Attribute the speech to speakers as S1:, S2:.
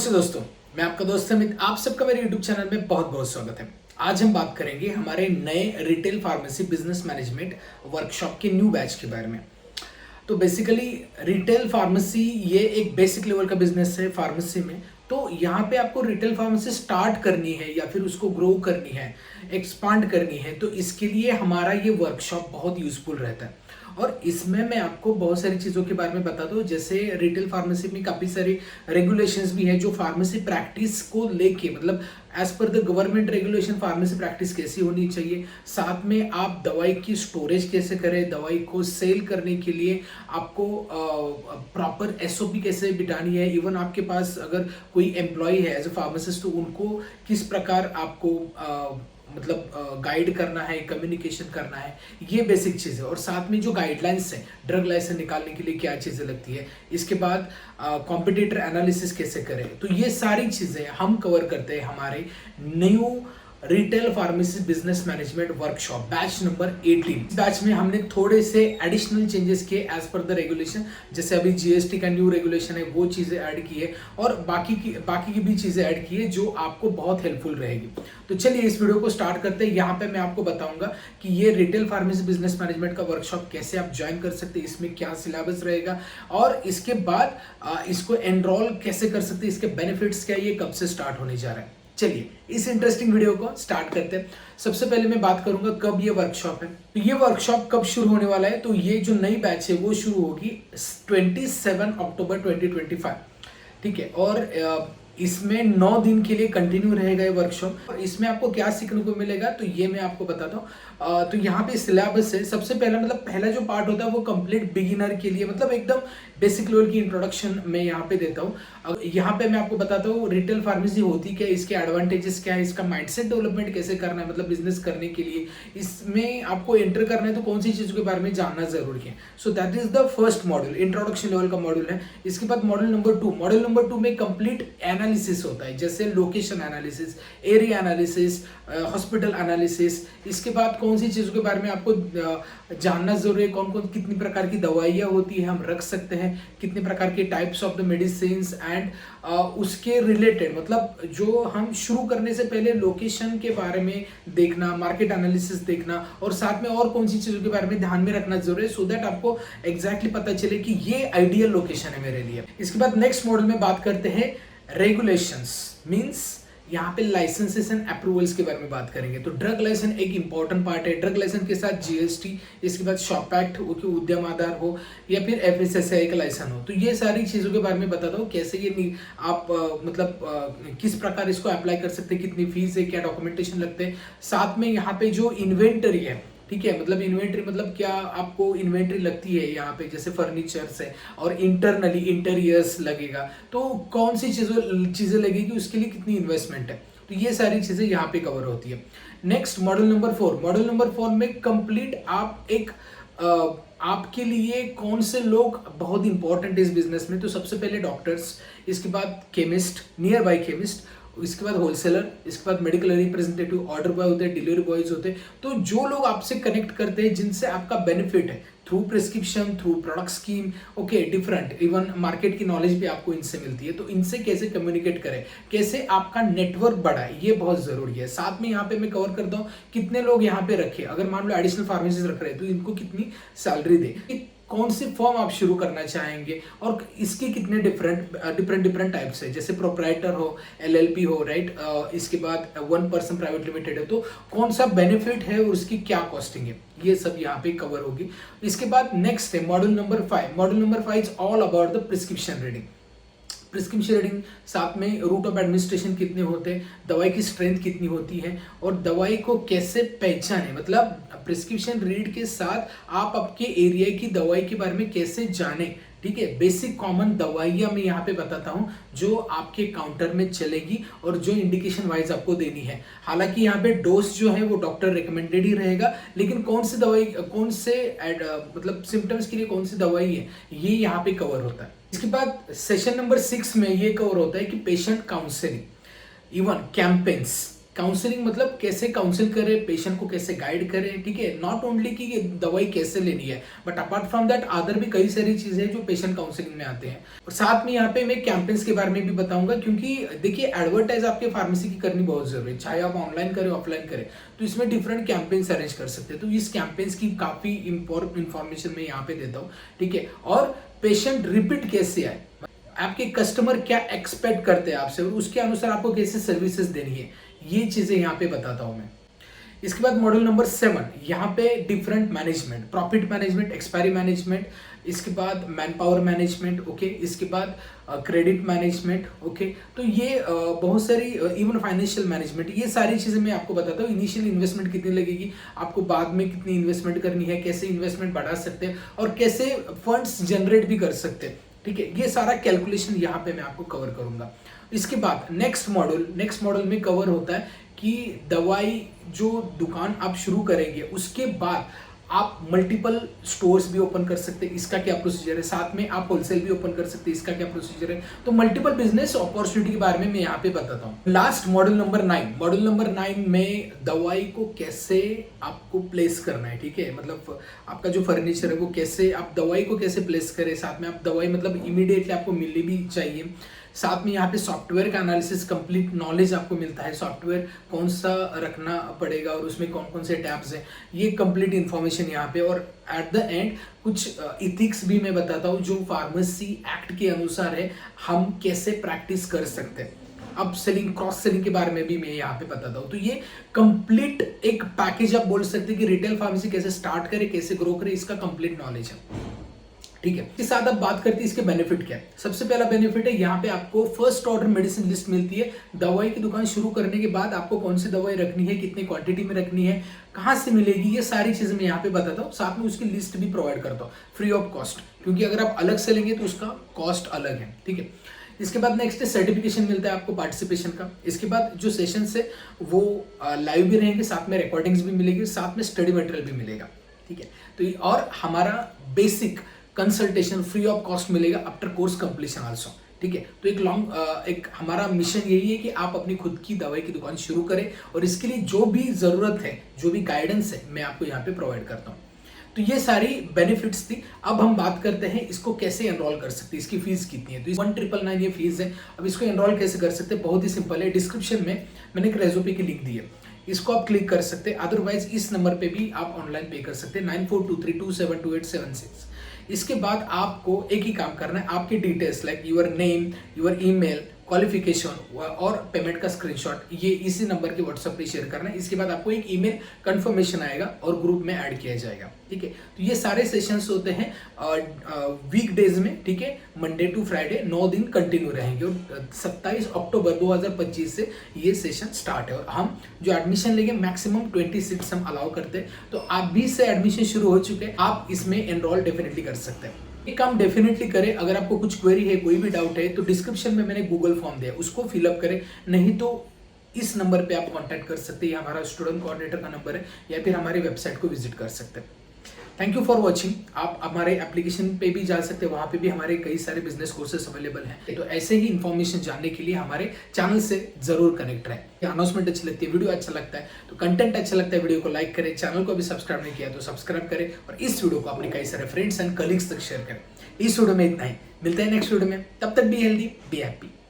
S1: नमस्ते दोस्तों, मैं आपका दोस्त अमित। आप सबका मेरे YouTube चैनल में बहुत बहुत स्वागत है। आज हम बात करेंगे हमारे नए retail pharmacy business management workshop के न्यू बैच के बारे में। तो बेसिकली रिटेल फार्मेसी ये एक बेसिक लेवल का बिजनेस है फार्मेसी में। तो यहाँ पे आपको रिटेल फार्मेसी स्टार्ट करनी है या फिर उसको ग्रो करनी है, एक्सपांड करनी है, तो इसके लिए हमारा ये वर्कशॉप बहुत यूजफुल रहता है। और इसमें मैं आपको बहुत सारी चीज़ों के बारे में बता दूं, जैसे रिटेल फार्मेसी में काफ़ी सारी रेगुलेशंस भी हैं जो फार्मेसी प्रैक्टिस को लेके, मतलब as per the government regulation pharmacy practice कैसी होनी चाहिए। साथ में आप दवाई की स्टोरेज कैसे करें, दवाई को सेल करने के लिए आपको प्रॉपर एसओपी कैसे बिठानी है। इवन आपके पास अगर कोई एम्प्लॉय है एज अ फार्मासिस्ट, तो उनको किस प्रकार आपको गाइड करना है, कम्युनिकेशन करना है, ये बेसिक चीज़ है। और साथ में जो गाइडलाइंस है, ड्रग लाइसेंस निकालने के लिए क्या चीज़ें लगती है, इसके बाद कॉम्पिटिटर एनालिसिस कैसे करें, तो ये सारी चीज़ें हम कवर करते हैं हमारे new retail pharmacy business management workshop batch number 18। Batch में हमने थोड़े से एडिशनल चेंजेस किए एज पर द रेगुलेशन। जैसे अभी जीएसटी का न्यू रेगुलेशन है, वो चीज़ें ऐड की है, और बाकी की भी चीज़ें ऐड की है जो आपको बहुत हेल्पफुल रहेगी। तो चलिए इस वीडियो को स्टार्ट करते हैं। यहाँ पे मैं आपको बताऊंगा कि ये रिटेल फार्मेसी बिजनेस मैनेजमेंट का वर्कशॉप कैसे आप ज्वाइन कर सकते हैं, इसमें क्या सिलेबस रहेगा, और इसके बाद इसको एनरोल कैसे कर सकते हैं, इसके बेनिफिट्स क्या, ये कब से स्टार्ट होने जा रहा है। चलिए इस इंटरेस्टिंग वीडियो को स्टार्ट करते हैं। सबसे पहले मैं बात करूंगा कब ये वर्कशॉप है। तो ये वर्कशॉप कब शुरू होने वाला है, तो ये जो नई बैच है वो शुरू होगी 27 अक्टूबर 2025। ठीक है, और इसमें 9 दिन के लिए कंटिन्यू रहेगा ये वर्कशॉप। और इसमें आपको क्या सीखने को मिलेगा, तो ये मैं आपको बताता हूँ। तो यहाँ पे सिलेबस है। सबसे पहला जो पार्ट होता है वो कंप्लीट बिगिनर के लिए, मतलब एकदम बेसिक लेवल की इंट्रोडक्शन मैं यहाँ पे देता हूँ। यहाँ पे मैं आपको बताता हूँ रिटेल फार्मेसी होती क्या है, इसके एडवांटेजेस क्या है, इसका माइंडसेट डेवलपमेंट कैसे करना है, मतलब बिजनेस करने के लिए इसमें आपको एंटर करना है तो कौन सी चीज़ों के बारे में जानना जरूरी है। So that is the first module, introduction level का मॉड्यूल है। इसके बाद मॉड्यूल नंबर 2 में कंप्लीट एनालिसिस होता है, जैसे location analysis, area analysis, hospital analysis. इसके बाद कौन सी चीज़ों के बारे में आपको जानना जरूरी है, कौन कौन कितनी प्रकार की दवाइयाँ होती है हम रख सकते हैं, कितने प्रकार के types of the medicine, and उसके रिलेटेड, मतलब जो हम शुरू करने से पहले लोकेशन के बारे में देखना, मार्केट एनालिसिस देखना, और साथ में और कौन सी चीज़ों के बारे में ध्यान में रखना जरूरी है, सो दैट आपको एग्जैक्टली पता चले कि ये आइडियल लोकेशन है मेरे लिए। इसके बाद नेक्स्ट मॉड्यूल में बात करते हैं रेगुलेशंस, मींस यहाँ पे लाइसेंसेस एंड अप्रूवल्स के बारे में बात करेंगे। तो ड्रग लाइसेंस एक इंपॉर्टेंट पार्ट है। ड्रग लाइसेंस के साथ जीएसटी, इसके बाद शॉप एक्ट, उद्यम आधार हो या फिर एफएसएसआई का लाइसेंस हो, तो ये सारी चीज़ों के बारे में बताता हूँ कैसे ये आप किस प्रकार इसको अप्लाई कर सकते हैं, कितनी फीस है, क्या डॉक्यूमेंटेशन लगते हैं। साथ में यहाँ पे जो इन्वेंटरी है, ठीक है, मतलब इन्वेंट्री, मतलब क्या आपको इन्वेंट्री लगती है यहाँ पे, जैसे फर्नीचर्स है और इंटरनली इंटीरियर्स लगेगा, तो कौन सी चीज़ें लगेगी, उसके लिए कितनी इन्वेस्टमेंट है, तो ये सारी चीज़ें यहाँ पे कवर होती है। नेक्स्ट मॉड्यूल नंबर 4 में कंप्लीट आप एक आपके लिए कौन से लोग बहुत इंपॉर्टेंट इस बिजनेस में, तो सबसे पहले डॉक्टर्स, इसके बाद केमिस्ट, नियर बाय केमिस्ट, इसके बाद होलसेलर, इसके बाद मेडिकल रिप्रेजेंटेटिव, ऑर्डर बॉय होते हैं, डिलीवरी बॉयज होते हैं। तो जो लोग आपसे कनेक्ट करते हैं, जिनसे आपका बेनिफिट है through prescription, through product scheme, okay, different, even market की नॉलेज भी आपको इनसे मिलती है, तो इनसे कैसे कम्युनिकेट करें, कैसे आपका नेटवर्क बढ़ाए, ये बहुत जरूरी है। साथ में यहाँ पे मैं कवर करता हूँ कितने लोग यहाँ पे रखे, अगर मान लो एडिशनल फार्मेसी रख रहे हैं तो इनको कितनी सैलरी दे, कौन सी फॉर्म आप शुरू करना चाहेंगे, और इसके कितने डिफरेंट टाइप्स है, जैसे प्रोप्राइटर हो, एलएलपी हो, राइट, इसके बाद 1 पर्सन प्राइवेट लिमिटेड है, तो कौन सा बेनिफिट है और उसकी क्या कॉस्टिंग है, ये सब यहाँ पे कवर होगी। इसके बाद नेक्स्ट है module number 5 is all about the prescription reading. Prescription reading, साथ में रूट ऑफ एडमिनिस्ट्रेशन कितने होते हैं, दवाई की स्ट्रेंथ कितनी होती है, और दवाई को कैसे पहचाने, मतलब प्रिस्क्रिप्शन रीड के साथ आप आपके एरिया की दवाई के बारे में कैसे जाने। ठीक है, बेसिक कॉमन दवाइयाँ मैं यहाँ पे बताता हूँ जो आपके काउंटर में चलेगी और जो इंडिकेशन वाइज आपको देनी है। हालांकि यहाँ पे डोज जो है वो डॉक्टर रिकमेंडेड ही रहेगा, लेकिन कौन सी दवाई, कौन से मतलब सिम्टम्स के लिए कौन सी दवाई है, ये यहाँ पे कवर होता है। इसके बाद सेशन नंबर 6 में ये कवर होता है कि patient counselling, even campaigns, counselling मतलब कैसे काउंसिल करें, पेशेंट को कैसे गाइड करें, ठीक है। नॉट ओनली कि ये दवाई कैसे लेनी है, but apart from that other भी कई सारी चीजें हैं जो पेशेंट काउंसलिंग में आते हैं। और साथ में यहाँ पे मैं कैंपेन्स के बारे में भी बताऊंगा, क्योंकि देखिए एडवर्टाइज आपके फार्मेसी की करनी बहुत जरूरी है, चाहे आप ऑनलाइन करें ऑफलाइन करें, तो इसमें डिफरेंट कैंपेन्स अरेंज कर सकते हैं। तो इस कैंपेन्स की काफी इंफॉर्मेशन मैं यहाँ पे देता हूँ, ठीक है। और पेशेंट रिपीट कैसे आए, आपके कस्टमर क्या एक्सपेक्ट करते हैं आपसे और उसके अनुसार आपको कैसे सर्विसेज देनी है, ये चीजें यहाँ पे बताता हूं मैं। इसके बाद मॉड्यूल नंबर 7, यहाँ पे different management, profit management, expiry management, इसके बाद मैन पावर मैनेजमेंट, ओके, इसके बाद क्रेडिट मैनेजमेंट, ओके। तो ये बहुत सारी इवन फाइनेंशियल मैनेजमेंट, ये सारी चीजें मैं आपको बताता हूँ। इनिशियल इन्वेस्टमेंट कितनी लगेगी, आपको बाद में कितनी इन्वेस्टमेंट करनी है, कैसे इन्वेस्टमेंट बढ़ा सकते हैं और कैसे फंड्स जनरेट भी कर सकते हैं, ठीक है। ये सारा कैलकुलेशन यहाँ पे मैं आपको कवर करूंगा। इसके बाद नेक्स्ट मॉडल में कवर होता है कि दवाई जो दुकान आप शुरू करेंगे उसके बाद आप मल्टीपल स्टोर्स भी ओपन कर सकते हैं, इसका क्या प्रोसीजर है। साथ में आप होलसेल भी ओपन कर सकते हैं, इसका क्या प्रोसीजर है। तो मल्टीपल बिजनेस अपॉर्चुनिटी के बारे में मैं यहाँ पे बताता हूँ। लास्ट मॉडल नंबर 9 में दवाई को कैसे आपको प्लेस करना है, ठीक है। मतलब आपका जो फर्नीचर है वो कैसे, आप दवाई को कैसे प्लेस करें, साथ में आप दवाई मतलब इमीडिएटली आपको मिलनी भी चाहिए। साथ में यहाँ पे सॉफ्टवेयर का एनालिसिस, कंप्लीट नॉलेज आपको मिलता है, सॉफ्टवेयर कौन सा रखना पड़ेगा और उसमें कौन कौन से टैब्स हैं, ये कंप्लीट इन्फॉर्मेशन यहाँ पे। और एट द एंड कुछ इथिक्स भी मैं बताता हूँ जो फार्मेसी एक्ट के अनुसार है, हम कैसे प्रैक्टिस कर सकते हैं। अब सेलिंग, क्रॉस सेलिंग के बारे में भी मैं यहाँ पे बताता हूँ। तो ये कंप्लीट एक पैकेज आप बोल सकते हैं कि रिटेल फार्मेसी कैसे स्टार्ट करे, कैसे ग्रो करे, इसका कंप्लीट नॉलेज है, ठीक है। इसके साथ अब बात करते हैं इसके बेनिफिट क्या है। सबसे पहला बेनिफिट है यहाँ पे आपको फर्स्ट ऑर्डर मेडिसिन लिस्ट मिलती है। दवाई की दुकान शुरू करने के बाद आपको कौन सी दवाई रखनी है, कितनी क्वांटिटी में रखनी है, कहाँ से मिलेगी, ये सारी चीजें मैं यहाँ पे बताता हूँ। साथ में उसकी लिस्ट भी प्रोवाइड करता हूँ फ्री ऑफ कॉस्ट, क्योंकि अगर आप अलग से लेंगे तो उसका कॉस्ट अलग है, ठीक है। इसके बाद नेक्स्ट सर्टिफिकेशन मिलता है आपको पार्टिसिपेशन का। इसके बाद जो सेशंस है वो लाइव भी रहेंगे, साथ में रिकॉर्डिंग्स भी मिलेगी, साथ में स्टडी मटेरियल भी मिलेगा, ठीक है। तो और हमारा basic consultation free of cost मिलेगा आफ्टर कोर्स कंप्लीशन आल्सो, ठीक है। तो एक हमारा मिशन यही है कि आप अपनी खुद की दवाई की दुकान शुरू करें और इसके लिए जो भी जरूरत है, जो भी गाइडेंस है, मैं आपको यहाँ पे प्रोवाइड करता हूँ। तो ये सारी बेनिफिट्स थी। अब हम बात करते हैं इसको कैसे एनरोल कर सकते हैं, इसकी फीस कितनी है। तो 1999 ये फीस है। अब इसको एनरोल कैसे कर सकते हैं, बहुत ही सिंपल है। डिस्क्रिप्शन में मैंने एक रेज़ोपे की लिंक दी है, इसको आप क्लिक कर सकते हैं। अदरवाइज इस नंबर पे भी आप ऑनलाइन पे कर सकते हैं, 9423272876। इसके बाद आपको एक ही काम करना है, आपके details like your name, your email, qualification और पेमेंट का स्क्रीनशॉट, ये इसी नंबर के व्हाट्सएप पे शेयर करना है। इसके बाद आपको एक ईमेल कंफर्मेशन आएगा और ग्रुप में ऐड किया जाएगा, ठीक है। तो ये सारे सेशंस होते हैं वीक डेज में, ठीक है, मंडे टू फ्राइडे 9 दिन कंटिन्यू रहेंगे। और 27 अक्टूबर 2025 से ये सेशन स्टार्ट है। और हम जो एडमिशन लेंगे मैक्सिमम 20 सीट्स हम अलाउ करते हैं। तो आप भी से एडमिशन शुरू हो चुके हैं, आप इसमें एनरोल डेफिनेटली कर सकते हैं। ये काम डेफिनेटली करें। अगर आपको कुछ क्वेरी है, कोई भी डाउट है, तो डिस्क्रिप्शन में मैंने गूगल फॉर्म दिया, उसको फिलअप करें। नहीं तो इस नंबर पे आप कांटेक्ट कर सकते हैं, हमारा स्टूडेंट कोऑर्डिनेटर का नंबर है, या फिर हमारी वेबसाइट को विजिट कर सकते हैं। Thank you for watching. आप हमारे एप्लीकेशन पे भी जा सकते हैं, वहाँ पे भी हमारे कई सारे बिजनेस कोर्सेस अवेलेबल हैं। तो ऐसे ही इन्फॉर्मेशन जानने के लिए हमारे चैनल से जरूर कनेक्ट रहें। अनाउंसमेंट अच्छी लगती है, वीडियो अच्छा लगता है, तो कंटेंट अच्छा लगता है, वीडियो को लाइक करें। चैनल को अभी सब्सक्राइब नहीं किया तो सब्सक्राइब करें और इस वीडियो को अपने कई सारे फ्रेंड्स एंड कलीग्स तक शेयर करें। इस वीडियो में इतना ही, मिलते हैं नेक्स्ट वीडियो में। तब तक बी हेल्दी, बी हैप्पी।